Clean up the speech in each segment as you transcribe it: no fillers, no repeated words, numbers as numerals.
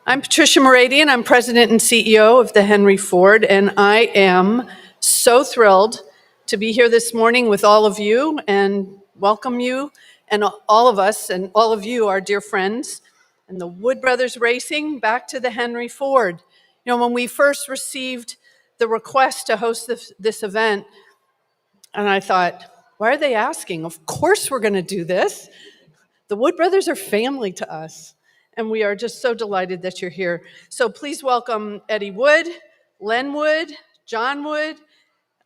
I'm Patricia Moradian. I'm president and CEO of the Henry Ford, and I am so thrilled to be here this morning with all of you and welcome you and all of us and all of you, our dear friends, and the Wood Brothers Racing back to the Henry Ford. You know, when we first received the request to host this event, and I thought, why are they asking? Of course we're going to do this. The Wood Brothers are family to us, and we are just so delighted that you're here. So please welcome Eddie Wood, Len Wood, Jon Wood,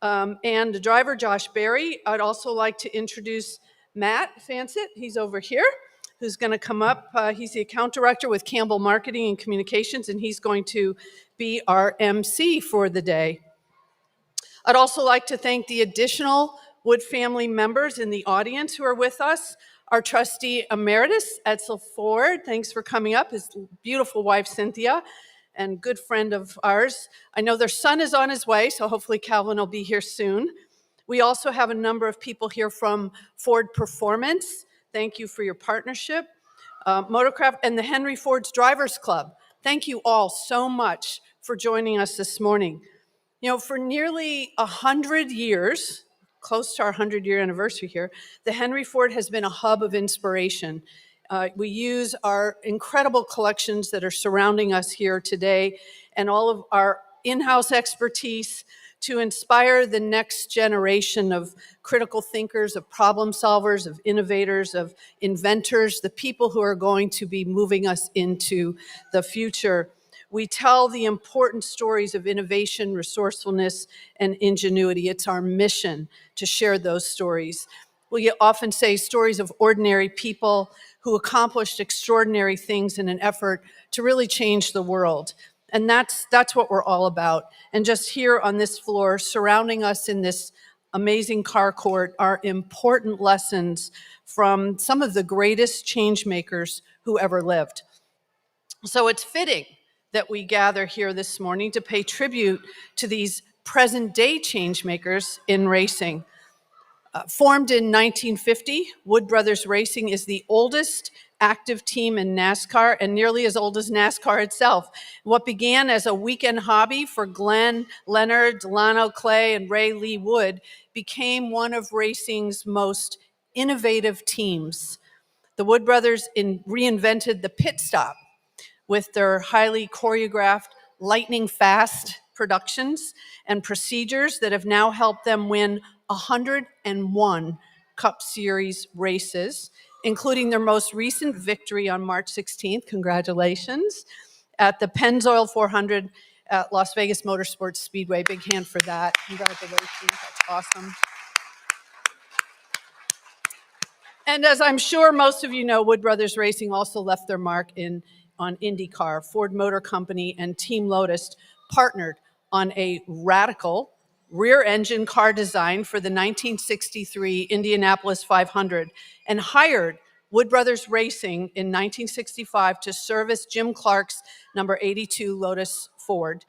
and the driver, Josh Berry. I'd also like to introduce Matt Fansett. He's over here, who's going to come up. He's the account director with Campbell Marketing and Communications, and he's going to be our MC for the day. I'd also like to thank the additional Wood family members in the audience who are with us. Our trustee emeritus, Edsel Ford, thanks for coming up. His beautiful wife, Cynthia, and good friend of ours. I know their son is on his way, so hopefully Calvin will be here soon. We also have a number of people here from Ford Performance. Thank you for your partnership. Motorcraft and the Henry Ford's Drivers Club. Thank you all so much for joining us this morning. You know, for nearly 100 years, close to our 100-year anniversary here, the Henry Ford has been a hub of inspiration. We use our incredible collections that are surrounding us here today and all of our in-house expertise to inspire the next generation of critical thinkers, of problem solvers, of innovators, of inventors, the people who are going to be moving us into the future. We tell the important stories of innovation, resourcefulness, and ingenuity. It's our mission to share those stories. We often say stories of ordinary people who accomplished extraordinary things in an effort to really change the world. And that's what we're all about. And just here on this floor, surrounding us in this amazing car court, are important lessons from some of the greatest change makers who ever lived. So it's fitting that we gather here this morning to pay tribute to these present-day changemakers in racing. Formed in 1950, Wood Brothers Racing is the oldest active team in NASCAR and nearly as old as NASCAR itself. What began as a weekend hobby for Glenn Leonard, Delano Clay, and Ray Lee Wood became one of racing's most innovative teams. The Wood Brothers reinvented the pit stop with their highly choreographed, lightning-fast productions and procedures that have now helped them win 101 Cup Series races, including their most recent victory on March 16th, congratulations, at the Pennzoil 400 at Las Vegas Motorsports Speedway. Big hand for that. Congratulations, that's awesome. And as I'm sure most of you know, Wood Brothers Racing also left their mark on IndyCar. Ford Motor Company and Team Lotus partnered on a radical rear-engine car design for the 1963 Indianapolis 500 and hired Wood Brothers Racing in 1965 to service Jim Clark's number 82 Lotus Ford.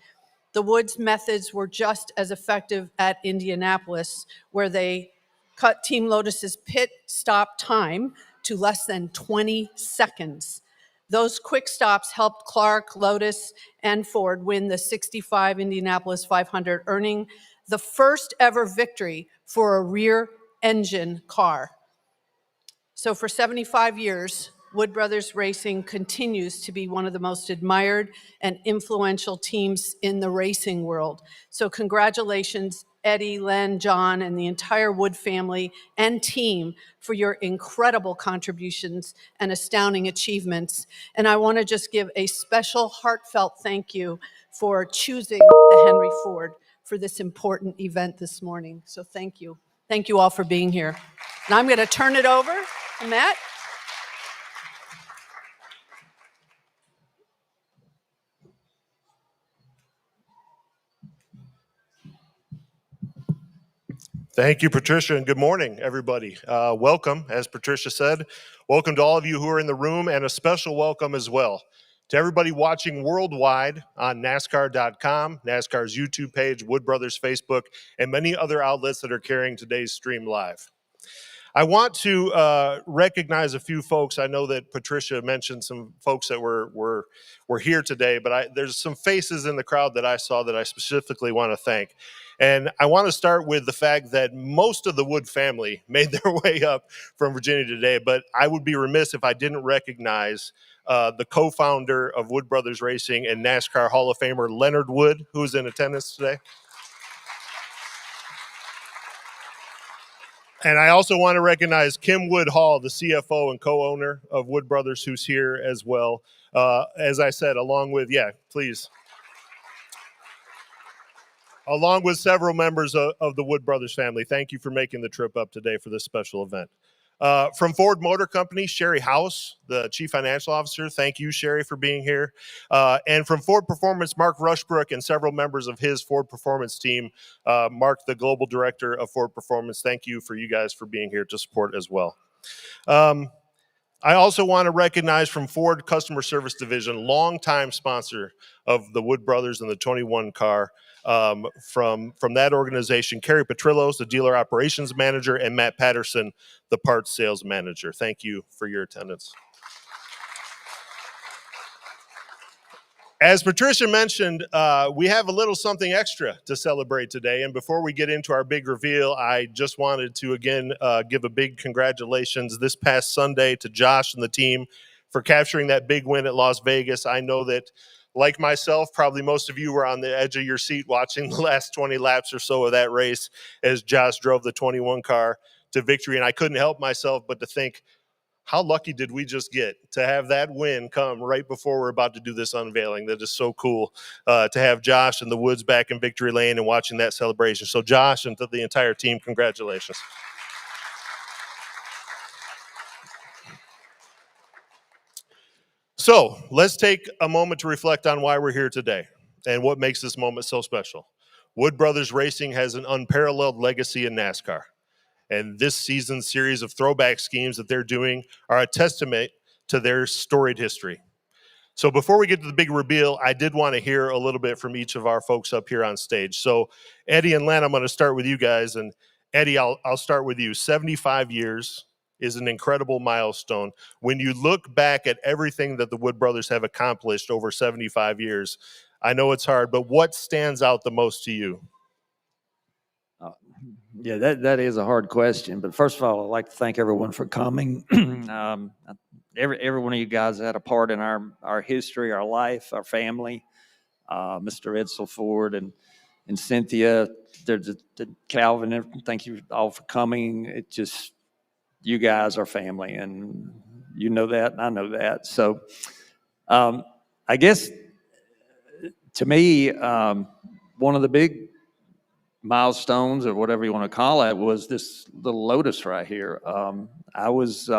The Woods methods were just as effective at Indianapolis, where they cut Team Lotus's pit stop time to less than 20 seconds. Those quick stops helped Clark, Lotus, and Ford win the 65 Indianapolis 500, earning the first ever victory for a rear engine car. So for 75 years, Wood Brothers Racing continues to be one of the most admired and influential teams in the racing world. So congratulations, Eddie, Len, Jon, and the entire Wood family and team for your incredible contributions and astounding achievements. And I want to just give a special heartfelt thank you for choosing the Henry Ford for this important event this morning. So thank you. Thank you all for being here. Now I'm going to turn it over to Matt. Thank you, Patricia, and good morning, everybody. Welcome, as Patricia said. Welcome to all of you who are in the room, and a special welcome as well to everybody watching worldwide on NASCAR.com, NASCAR's YouTube page, Wood Brothers Facebook, and many other outlets that are carrying today's stream live. I want to recognize a few folks. I know that Patricia mentioned some folks that were here today, but there's some faces in the crowd that I saw that I specifically want to thank. And I want to start with the fact that most of the Wood family made their way up from Virginia today, but I would be remiss if I didn't recognize the co-founder of Wood Brothers Racing and NASCAR Hall of Famer Len Wood, who is in attendance today. And I also want to recognize Kim Wood Hall, the CFO and co-owner of Wood Brothers, who's here as well. As I said, along with several members of the Wood Brothers family. Thank you for making the trip up today for this special event. From Ford Motor Company, Sherry House, the Chief Financial Officer. Thank you, Sherry, for being here. And from Ford Performance, Mark Rushbrook and several members of his Ford Performance team. Mark, the Global Director of Ford Performance, thank you guys for being here to support as well. I also want to recognize from Ford Customer Service Division, longtime sponsor of the Wood Brothers and the 21 car, from that organization, Kerry Petrillos, the dealer operations manager, and Matt Patterson, the parts sales manager. Thank you for your attendance. As Patricia mentioned, we have a little something extra to celebrate today. And before we get into our big reveal, I just wanted to, again, give a big congratulations this past Sunday to Josh and the team for capturing that big win at Las Vegas. I know that, like myself, probably most of you were on the edge of your seat watching the last 20 laps or so of that race as Josh drove the 21 car to victory. And I couldn't help myself but to think, how lucky did we just get to have that win come right before we're about to do this unveiling? That is so cool to have Josh and the Woods back in victory lane and watching that celebration. So Josh and to the entire team, congratulations. So let's take a moment to reflect on why we're here today and what makes this moment so special. Wood Brothers Racing has an unparalleled legacy in NASCAR. And this season's series of throwback schemes that they're doing are a testament to their storied history. So before we get to the big reveal, I did want to hear a little bit from each of our folks up here on stage. So Eddie and Len, I'm going to start with you guys. And Eddie, I'll start with you. 75 years is an incredible milestone. When you look back at everything that the Wood Brothers have accomplished over 75 years, I know it's hard, but what stands out the most to you? Yeah, that is a hard question. But first of all, I'd like to thank everyone for coming. Every one of you guys had a part in our history, our life, our family. Mr. Edsel Ford and Cynthia, Calvin, thank you all for coming. It just, you guys are family, and you know that, and I know that. So I guess to me, one of the big milestones, or whatever you want to call it, was this little Lotus right here. I was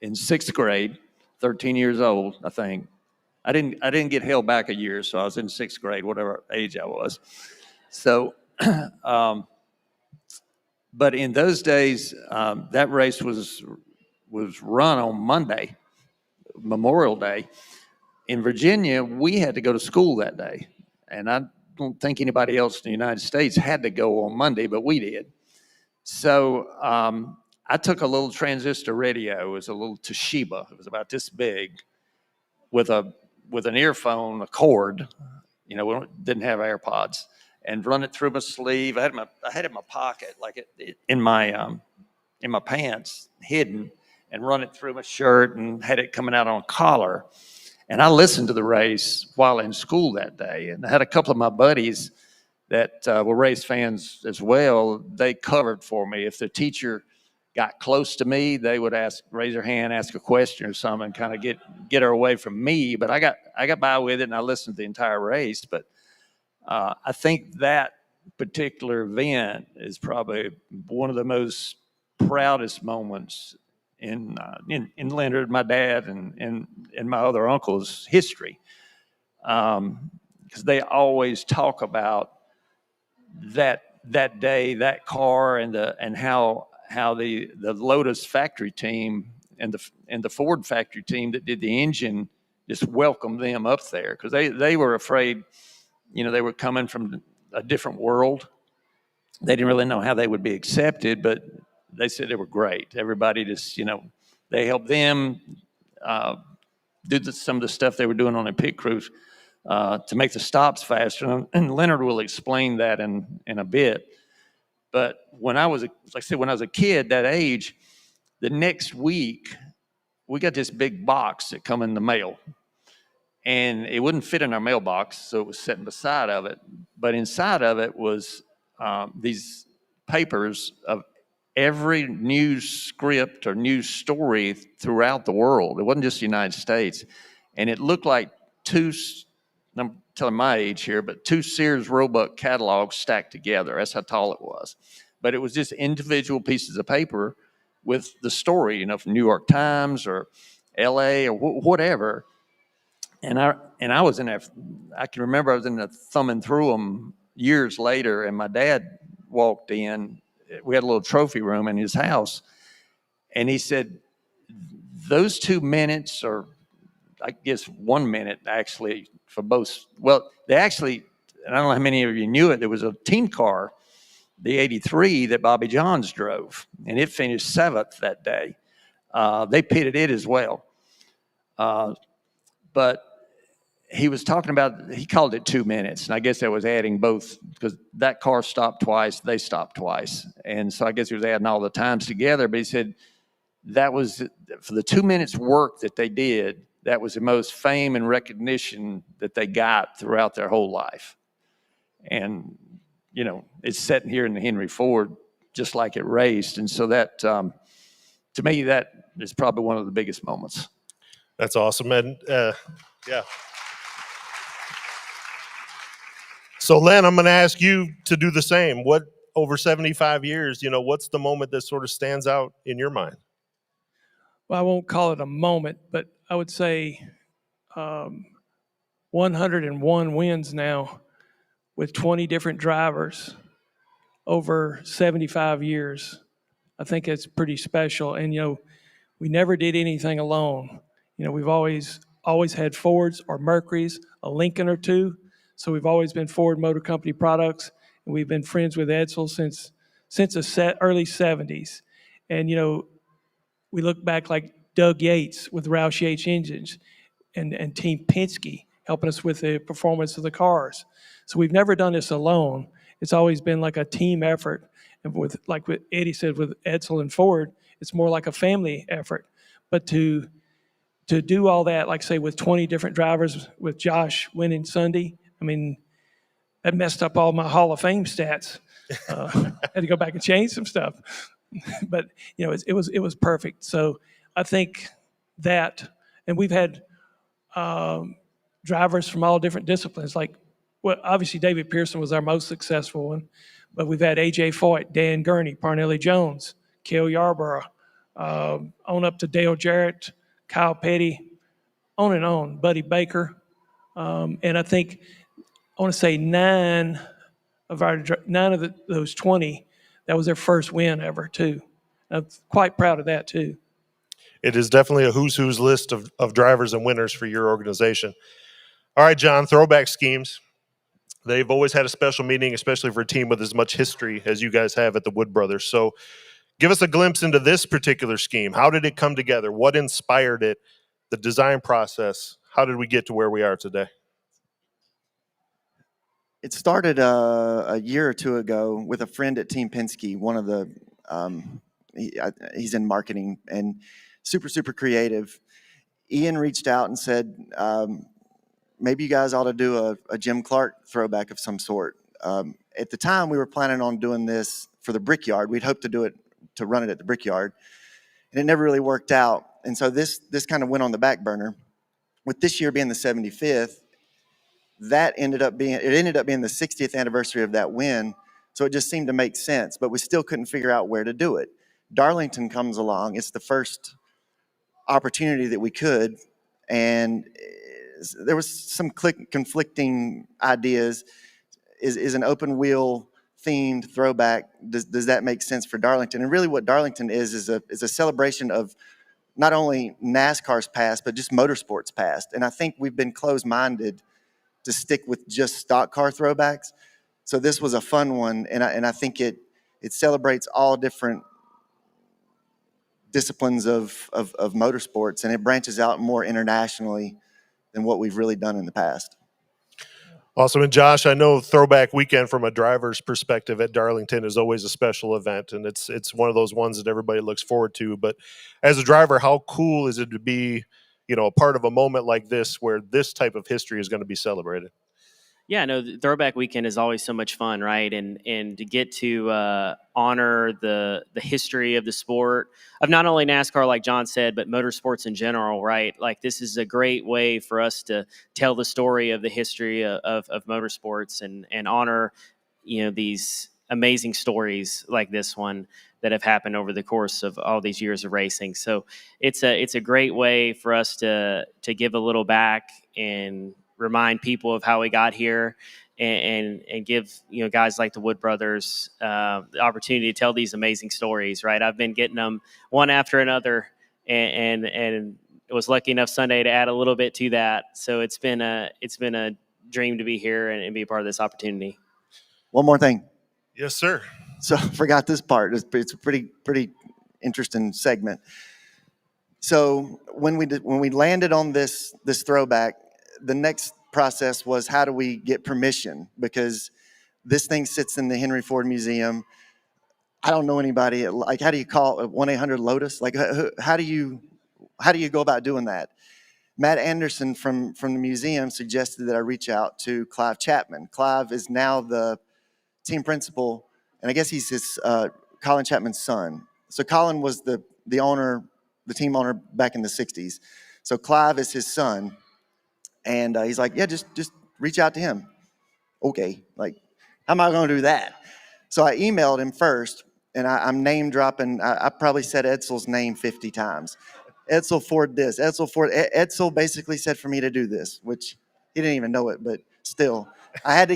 in sixth grade, 13 years old, I think. I didn't get held back a year, so I was in sixth grade, whatever age I was. So, but in those days, that race was run on Monday, Memorial Day. In Virginia, we had to go to school that day, and I don't think anybody else in the United States had to go on Monday, but we did. So I took a little transistor radio. It was a little Toshiba. It was about this big, with an earphone, a cord. You know, we didn't have AirPods, and run it through my sleeve. I had it in my pocket, like in my pants, hidden, and run it through my shirt, and had it coming out on a collar. And I listened to the race while in school that day. And I had a couple of my buddies that were race fans as well. They covered for me. If the teacher got close to me, they would raise their hand, ask a question or something, kind of get her away from me. But I got by with it, and I listened to the entire race. But I think that particular event is probably one of the most proudest moments in Leonard, my dad, and my other uncle's history, because they always talk about that day, that car, and how the Lotus factory team and the Ford factory team that did the engine just welcomed them up there, because they were afraid, you know, they were coming from a different world. They didn't really know how they would be accepted, but they said they were great. Everybody just, they helped them do some of the stuff they were doing on their pit crews to make the stops faster. And Leonard will explain that in a bit. But when I was, like I said, when I was a kid that age, the next week, we got this big box that come in the mail. And it wouldn't fit in our mailbox, so it was sitting beside of it. But inside of it was these papers of every news script or news story throughout the world. It wasn't just the United States. And it looked like I'm telling my age here, but two Sears Roebuck catalogs stacked together. That's how tall it was. But it was just individual pieces of paper with the story, from New York Times or LA or whatever. And I was in there. I can remember I was in there thumbing through them years later, and my dad walked in. We had a little trophy room in his house, and he said, "Those 2 minutes, or I guess 1 minute actually for both." Well, they actually, and I don't know how many of you knew it. There was a team car, the '83 that Bobby Johns drove, and it finished 7th that day. They pitted it as well, but he was talking about, he called it 2 minutes. And I guess that was adding both, because that car stopped twice, they stopped twice. And so I guess he was adding all the times together. But he said that was, for the 2 minutes work that they did, that was the most fame and recognition that they got throughout their whole life. And, it's sitting here in the Henry Ford, just like it raced. And so that, to me, that is probably one of the biggest moments. That's awesome. And yeah. So, Len, I'm going to ask you to do the same. What, over 75 years, what's the moment that sort of stands out in your mind? Well, I won't call it a moment, but I would say 101 wins now with 20 different drivers over 75 years. I think it's pretty special. And, we never did anything alone. We've always had Fords or Mercurys, a Lincoln or two. So we've always been Ford Motor Company products, and we've been friends with Edsel since the early 70s. And, we look back like Doug Yates with Roush Yates engines and Team Penske helping us with the performance of the cars. So we've never done this alone. It's always been like a team effort. And like what Eddie said, with Edsel and Ford, it's more like a family effort. But to do all that, like say with 20 different drivers, with Josh winning Sunday, I mean, that messed up all my Hall of Fame stats. Had to go back and change some stuff. But, it was perfect. So I think that, and we've had drivers from all different disciplines. Like, well, obviously David Pearson was our most successful one, but we've had A.J. Foyt, Dan Gurney, Parnelli Jones, Cale Yarborough, on up to Dale Jarrett, Kyle Petty, on and on, Buddy Baker. And I think, I want to say nine of those 20, that was their first win ever, too. I'm quite proud of that, too. It is definitely a who's list of drivers and winners for your organization. All right, Jon, throwback schemes. They've always had a special meaning, especially for a team with as much history as you guys have at the Wood Brothers. So give us a glimpse into this particular scheme. How did it come together? What inspired it? The design process? How did we get to where we are today? It started a year or two ago with a friend at Team Penske. One of the he's in marketing and super creative. Ian reached out and said, maybe you guys ought to do a Jim Clark throwback of some sort. At the time, we were planning on doing this for the Brickyard. We'd hoped to run it at the Brickyard, and it never really worked out. And so this kind of went on the back burner. With this year being the 75th, it ended up being the 60th anniversary of that win. So it just seemed to make sense, but we still couldn't figure out where to do it. Darlington comes along. It's the first opportunity that we could, and there was some conflicting ideas. Is an open wheel themed throwback, does that make sense for Darlington? And really what Darlington is a celebration of not only NASCAR's past, but just motorsports past. And I think we've been closed-minded to stick with just stock car throwbacks. So this was a fun one, and I think it celebrates all different disciplines of motorsports, and it branches out more internationally than what we've really done in the past. Awesome. And Josh, I know Throwback Weekend from a driver's perspective at Darlington is always a special event, and it's one of those ones that everybody looks forward to. But as a driver, how cool is it to be, a part of a moment like this where this type of history is going to be celebrated? Yeah, no, the Throwback Weekend is always so much fun, right? And to get to honor the history of the sport of not only NASCAR, like Jon said, but motorsports in general, right? Like, this is a great way for us to tell the story of the history of motorsports and honor, these amazing stories like this one that have happened over the course of all these years of racing. So it's a great way for us to give a little back and remind people of how we got here, and give guys like the Wood brothers the opportunity to tell these amazing stories. Right, I've been getting them one after another, and was lucky enough Sunday to add a little bit to that. So it's been a dream to be here and be a part of this opportunity. One more thing. Yes, sir. So I forgot this part. It's a pretty interesting segment. So when we landed on this throwback, the next process was, how do we get permission? Because this thing sits in the Henry Ford Museum. I don't know anybody. Like, how do you call 1-800-LOTUS? Like, how do you go about doing that? Matt Anderson from the museum suggested that I reach out to Clive Chapman. Clive is now the team principal, and I guess he's his Colin Chapman's son. So Colin was the owner, the team owner back in the 60s. So Clive is his son. And he's like, yeah, just reach out to him. Okay, like, how am I going to do that? So I emailed him first, and I'm name dropping. I probably said Edsel's name 50 times. Edsel Ford this, Edsel Ford. Edsel basically said for me to do this, which he didn't even know it, but still, I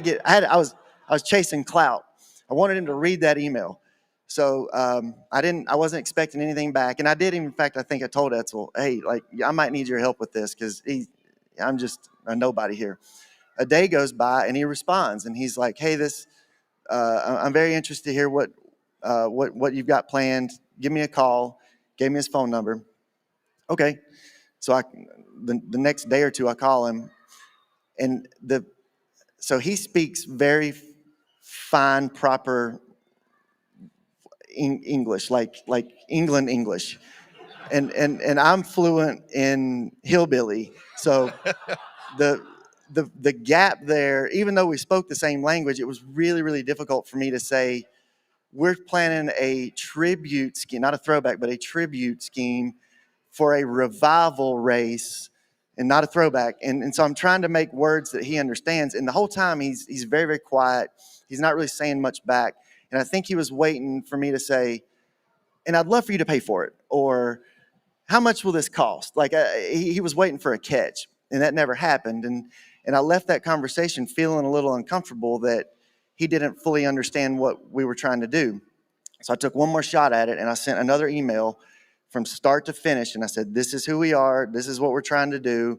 was chasing clout. I wanted him to read that email. So I wasn't expecting anything back. And I did, in fact, I think I told Edsel, hey, like, I might need your help with this, because I'm just a nobody here. A day goes by, and he responds, and he's like, hey, I'm very interested to hear what you've got planned. Give me a call. Gave me his phone number. Okay. So the next day or two, I call him, and so he speaks very fine, proper English, like England English. And I'm fluent in hillbilly. So the gap there, even though we spoke the same language, it was really, really difficult for me to say, we're planning a tribute scheme, not a throwback, but a tribute scheme for a revival race and not a throwback. And so I'm trying to make words that he understands. And the whole time he's very, very quiet. He's not really saying much back. And I think he was waiting for me to say, and I'd love for you to pay for it, or how much will this cost? Like, he was waiting for a catch, and that never happened. And I left that conversation feeling a little uncomfortable that he didn't fully understand what we were trying to do. So I took one more shot at it, and I sent another email from start to finish, and I said, this is who we are, this is what we're trying to do,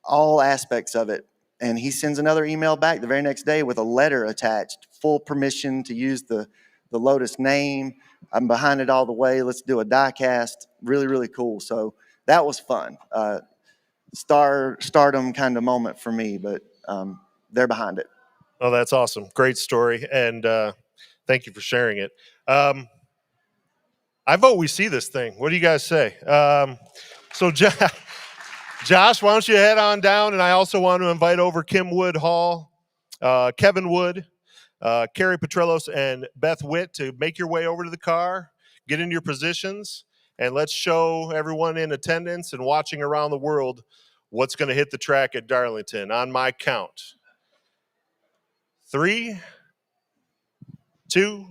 all aspects of it. And he sends another email back the very next day with a letter attached, full permission to use the Lotus name. I'm behind it all the way. Let's do a die cast. Really, really cool. So that was fun. Stardom kind of moment for me, but they're behind it. Oh, that's awesome. Great story. And thank you for sharing it. I vote we see this thing. What do you guys say? So Josh, why don't you head on down? And I also want to invite over Kim Wood Hall, Kevin Wood, Carrie Petrillos, and Beth Witt to make your way over to the car, get in your positions, and let's show everyone in attendance and watching around the world what's going to hit the track at Darlington. On my count. 3, 2,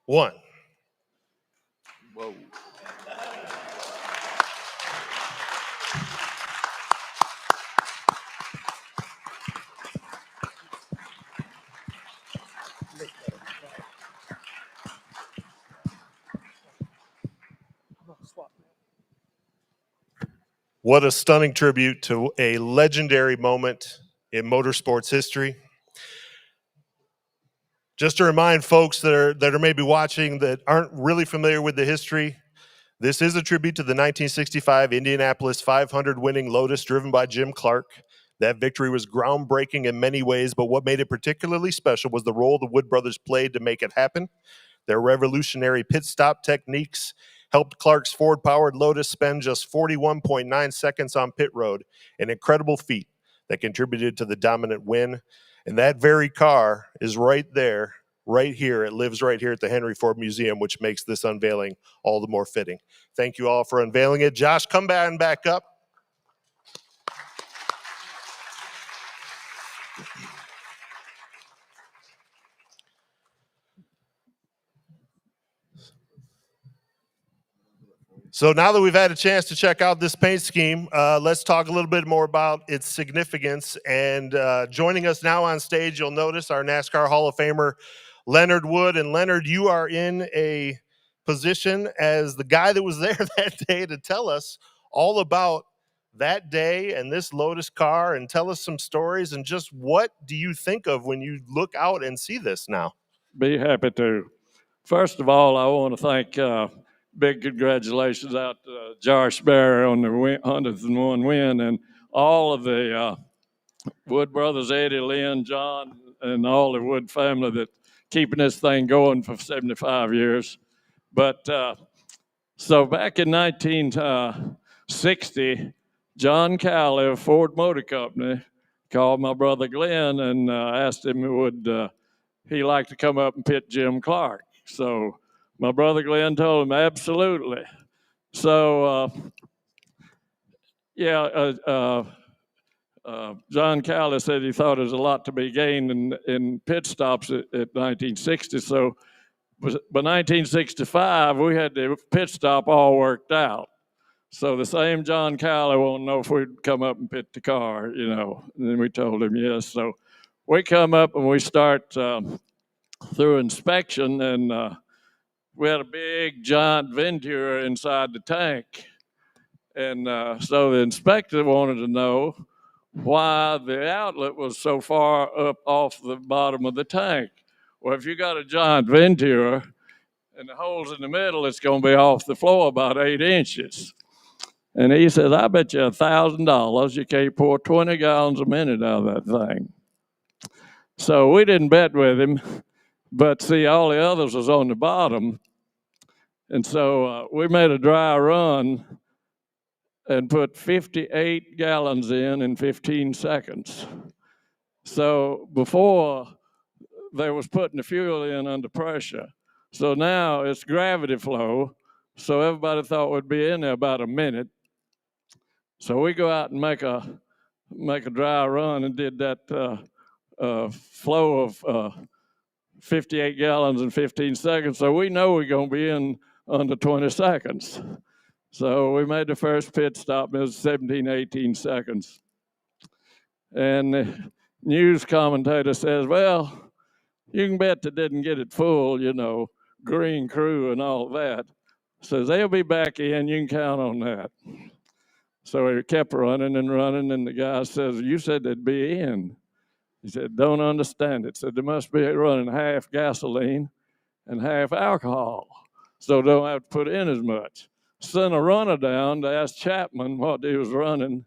1. Whoa. What a stunning tribute to a legendary moment in motorsports history. Just to remind folks that are maybe watching that aren't really familiar with the history, This is a tribute to the 1965 Indianapolis 500 winning Lotus driven by Jim Clark. That victory was groundbreaking in many ways, but what made it particularly special was the role the Wood brothers played to make it happen. Their revolutionary pit stop techniques helped Clark's Ford-powered Lotus spend just 41.9 seconds on pit road, an incredible feat that contributed to the dominant win. And that very car is right there, right here. It lives right here at the Henry Ford Museum, which makes this unveiling all the more fitting. Thank you all for unveiling it. Josh, come back up. So now that we've had a chance to check out this paint scheme, let's talk a little bit more about its significance. And joining us now on stage, you'll notice our NASCAR Hall of Famer, Len Wood. And Leonard, you are in a position as the guy that was there that day to tell us all about that day and this Lotus car, and tell us some stories, and just what do you think of when you look out and see this now? Be happy to. First of all, I want to thank big congratulations out to Josh Barry on the 101 win, and all of the Wood brothers, Eddie, Len, Jon, and all the Wood family that keeping this thing going for 75 years. But so back in 1960, John Cowley of Ford Motor Company called my brother Glenn and asked him would he like to come up and pit Jim Clark. So my brother Glenn told him absolutely. So John Cowley said he thought there was a lot to be gained in pit stops at 1960. So by 1965, we had the pit stop all worked out. So the same John Cowley wanted to know if we'd come up and pit the car, you know. And then we told him yes. So we come up and we start through inspection, and we had a big giant Ventura inside the tank. And so the inspector wanted to know why the outlet was so far up off the bottom of the tank. Well, if you got a giant Ventura and the hole's in the middle, it's going to be off the floor about 8 inches. And he said, I bet you $1,000 you can't pour 20 gallons a minute out of that thing. So we didn't bet with him, but see, all the others was on the bottom. And so we made a dry run and put 58 gallons in 15 seconds. So before, they was putting the fuel in under pressure. So now it's gravity flow. So everybody thought we'd be in there about a minute. So we go out and make a dry run and did that flow of 58 gallons in 15 seconds. So we know we're going to be in under 20 seconds. So we made the first pit stop. It was 17, 18 seconds. And the news commentator says, well, you can bet they didn't get it full, you know, green crew and all that. Says they'll be back in, you can count on that. So he kept running and running, and the guy says, you said they'd be in. He said, don't understand it. Said they must be running half gasoline and half alcohol, so don't have to put in as much. Sent a runner down to ask Chapman what he was running.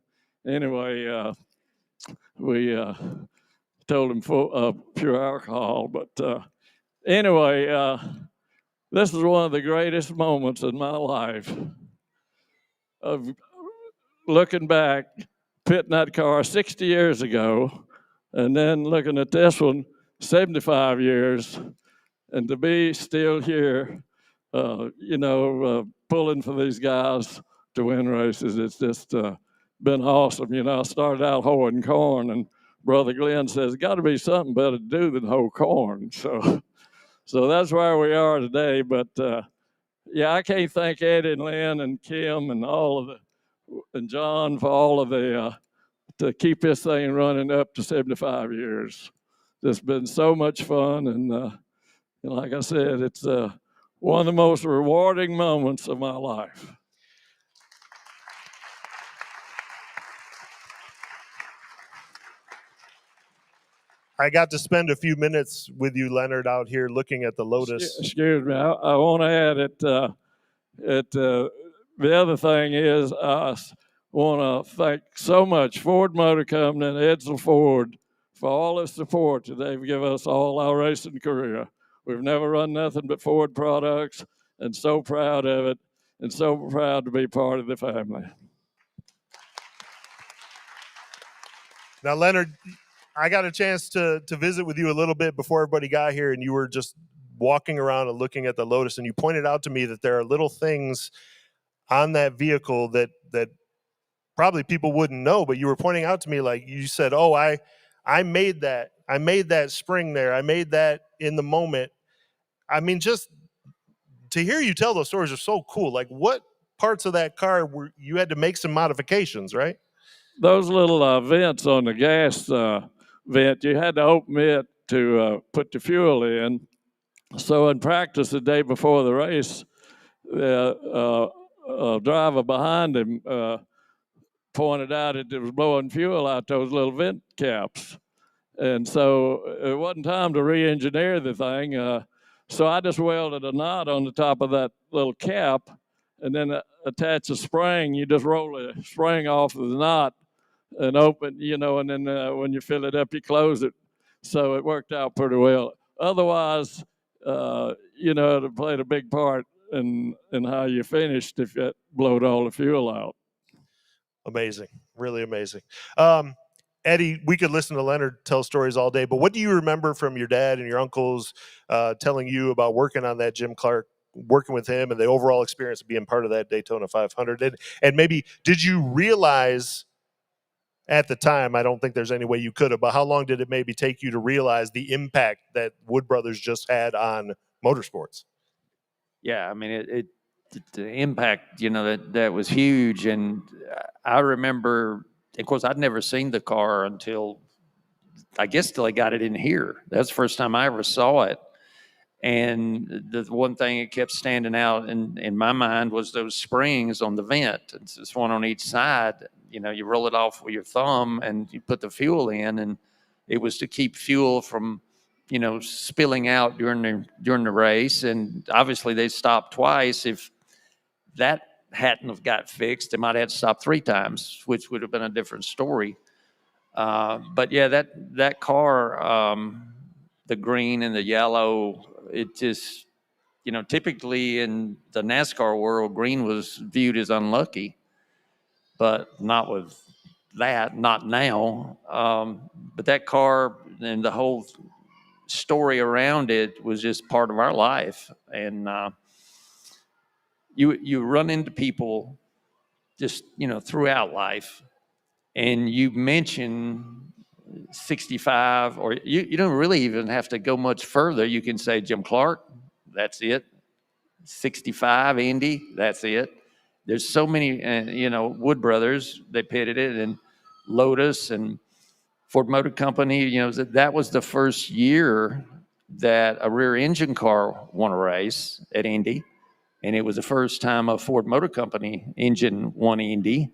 Anyway, we told him full pure alcohol. But anyway, this is one of the greatest moments in my life of looking back, pitting that car 60 years ago, and then looking at this one 75 years, and to be still here, pulling for these guys to win races. It's just been awesome. You know, I started out hoeing corn, and Brother Glenn says, got to be something better to do than hoe corn. So that's where we are today. But I can't thank Eddie and Len and Kim and and Jon for all of the to keep this thing running up to 75 years. It's been so much fun, and like I said, it's one of the most rewarding moments of my life. I got to spend a few minutes with you, Leonard, out here looking at the Lotus. Excuse me, I want to add it. the other thing is I want to thank so much Ford Motor Company and Edsel Ford for all the support that they've given us all our racing career. We've never run nothing but Ford products, and so proud of it, and so proud to be part of the family. Now, Leonard, I got a chance to visit with you a little bit before everybody got here, and you were just walking around and looking at the Lotus, and you pointed out to me that there are little things on that vehicle that probably people wouldn't know, but you were pointing out to me, like you said, oh, I made that spring there. I made that in the moment. I mean, just to hear you tell those stories are so cool. Like, what parts of that car were you had to make some modifications, right? Those little vents on the gas vent, you had to open it to put the fuel in. So in practice, the day before the race, the driver behind him pointed out that it was blowing fuel out those little vent caps. And so it wasn't time to re-engineer the thing. So I just welded a knot on the top of that little cap and then attach a spring. You just roll a spring off of the knot and open, and then when you fill it up, you close it. So it worked out pretty well. Otherwise, it played a big part in how you finished if it blowed all the fuel out. Amazing. Really amazing. Eddie, we could listen to Leonard tell stories all day, but what do you remember from your dad and your uncles telling you about working on that Jim Clark, working with him, and the overall experience of being part of that Daytona 500? And maybe, did you realize at the time, I don't think there's any way you could have, but how long did it maybe take you to realize the impact that Wood Brothers just had on motorsports? Yeah, I mean, the impact, that was huge. And I remember, of course, I'd never seen the car until I got it in here. That's the first time I ever saw it. And the one thing that kept standing out in my mind was those springs on the vent. It's just one on each side. You roll it off with your thumb and you put the fuel in, and it was to keep fuel from, spilling out during the race. And obviously they stopped twice. If that hadn't have got fixed, they might have had to stop 3 times, which would have been a different story. But yeah, that car, the green and the yellow, it just, typically in the NASCAR world, green was viewed as unlucky, but not with that, not now. But that car and the whole story around it was just part of our life. And you run into people just, throughout life, and you mention 65, or you don't really even have to go much further. You can say Jim Clark, that's it. 65, Indy, that's it. There's so many, Wood Brothers, they pitted it, and Lotus and Ford Motor Company, that was the first year that a rear engine car won a race at Indy. And it was the first time a Ford Motor Company engine won Indy.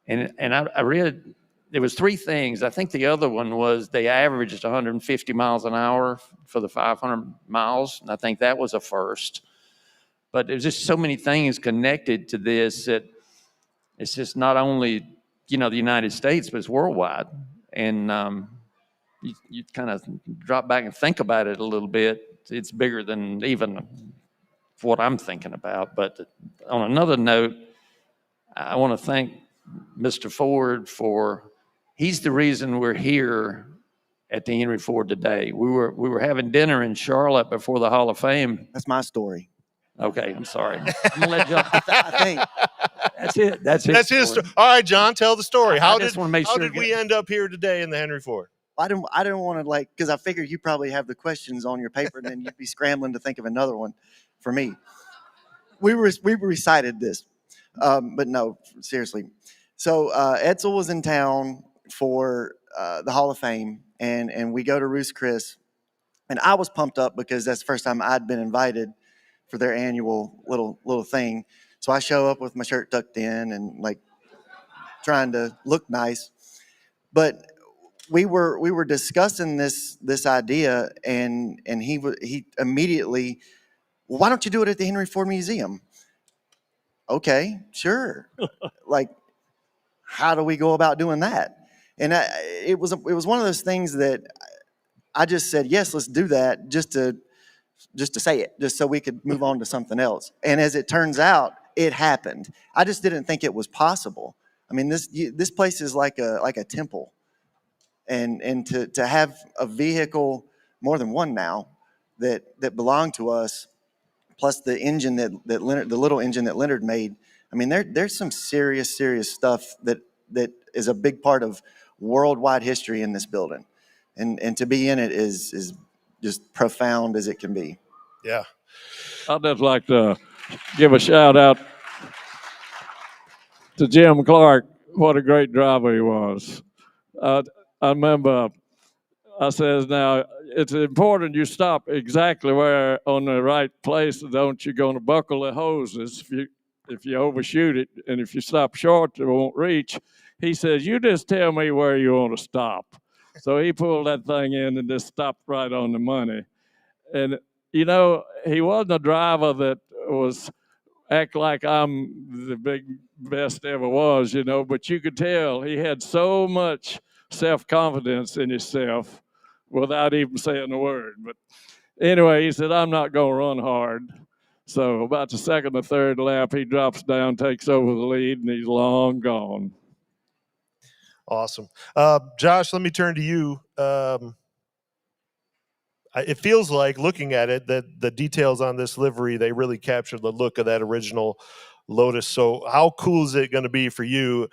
And I read, there was 3 things. I think the other one was they averaged 150 miles an hour for the 500 miles. And I think that was a first. But there's just so many things connected to this that it's just not only, the United States, but it's worldwide. And you kind of drop back and think about it a little bit. It's bigger than even what I'm thinking about. But on another note, I want to thank Mr. Ford he's the reason we're here at the Henry Ford today. We were having dinner in Charlotte before the Hall of Fame. That's my story. Okay, I'm sorry. I'm gonna let you. I think That's it. That's his story. All right, John, tell the story. How did we end up here today in the Henry Ford? I didn't want to because I figured you probably have the questions on your paper, and then you'd be scrambling to think of another one for me. We recited this, but no, seriously. So Edsel was in town for the Hall of Fame, and we go to Ruth's Chris, and I was pumped up because that's the first time I'd been invited for their annual little thing. So I show up with my shirt tucked in and like trying to look nice, but we were discussing this idea, and he immediately, well, why don't you do it at the Henry Ford Museum? okay, sure. Like, how do we go about doing that? And it was one of those things that I just said, yes, let's do that, just to say it, just so we could move on to something else. And as it turns out, it happened. I just didn't think it was possible. I mean, this place is like a temple, and to have a vehicle, more than one now, that belonged to us, plus the engine that Leonard, the little engine that Leonard made. I mean, there's some serious stuff that is a big part of worldwide history in this building, and to be in it is just profound as it can be. Yeah. I'd just like to give a shout out to Jim Clark. What a great driver he was. I remember I says, now it's important you stop exactly where on the right place. Don't you going to buckle the hoses if you overshoot it, and if you stop short, it won't reach. He says, you just tell me where you want to stop. So he pulled that thing in and just stopped right on the money. And you know, he wasn't a driver that was act like I'm the big best ever was, you know, but you could tell he had so much self-confidence in himself without even saying a word. But anyway, he said, I'm not going to run hard. So about the second or third lap, he drops down, takes over the lead, and he's long gone. Awesome. Josh, let me turn to you. It feels like, looking at it, that the details on this livery, they really captured the look of that original Lotus. So how cool is it going to be for you?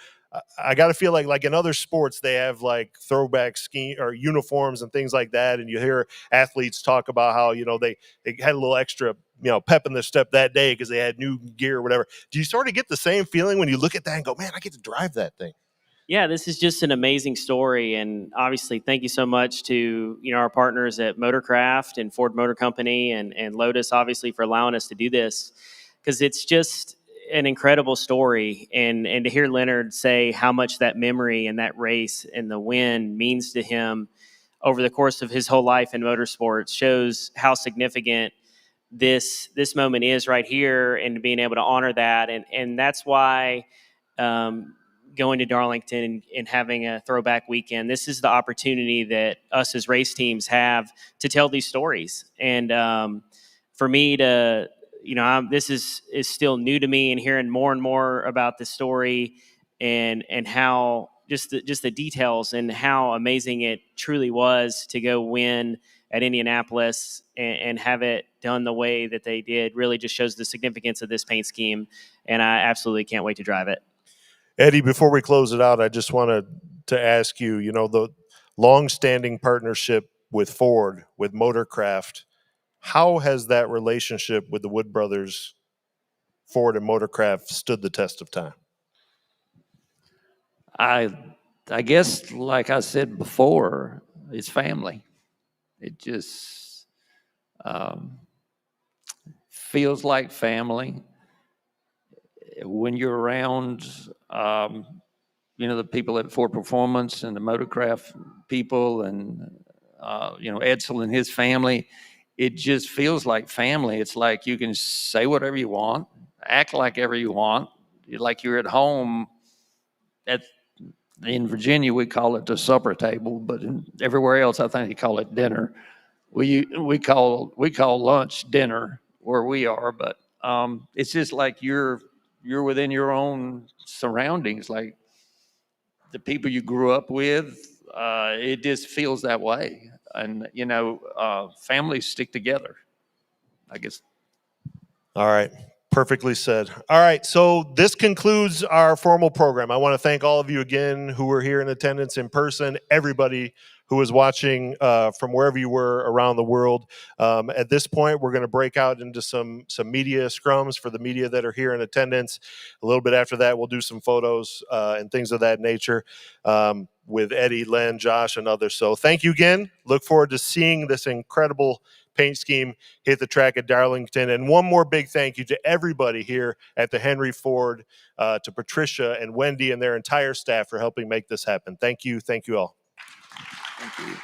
I got to feel like in other sports, they have like throwback scheme or uniforms and things like that. And you hear athletes talk about how, you know, they had a little extra, you know, pep in their step that day because they had new gear or whatever. Do you sort of get the same feeling when you look at that and go, man, I get to drive that thing? Yeah, this is just an amazing story, and obviously, thank you so much to our partners at Motorcraft and Ford Motor Company and Lotus, obviously, for allowing us to do this, because it's just an incredible story, and to hear Leonard say how much that memory and that race and the win means to him over the course of his whole life in motorsports shows how significant this moment is right here, and being able to honor that, and that's why. Going to Darlington and having a throwback weekend, this is the opportunity that us as race teams have to tell these stories. And for me to, this is still new to me, and hearing more and more about the story and how just the details and how amazing it truly was to go win at Indianapolis and have it done the way that they did really just shows the significance of this paint scheme. And I absolutely can't wait to drive it. Eddie, before we close it out, I just wanted to ask you, the long-standing partnership with Ford, with Motorcraft, how has that relationship with the Wood brothers, Ford and Motorcraft, stood the test of time? I guess, like I said before, it's family. It just feels like family. When you're around, the people at Ford Performance and the Motorcraft people and, Edsel and his family, it just feels like family. It's like you can say whatever you want, act like ever you want, like you're at home. In Virginia, we call it the supper table, but everywhere else, I think they call it dinner. We call lunch dinner where we are, but it's just like you're within your own surroundings, like the people you grew up with. It just feels that way, and families stick together, I guess. All right. Perfectly said. All right. So this concludes our formal program. I want to thank all of you again who were here in attendance in person, everybody who was watching from wherever you were around the world. At this point, we're going to break out into some media scrums for the media that are here in attendance. A little bit after that, we'll do some photos and things of that nature with Eddie, Len, Josh, and others. So thank you again. Look forward to seeing this incredible paint scheme hit the track at Darlington. And one more big thank you to everybody here at the Henry Ford, to Patricia and Wendy and their entire staff for helping make this happen. Thank you. Thank you all. Thank you.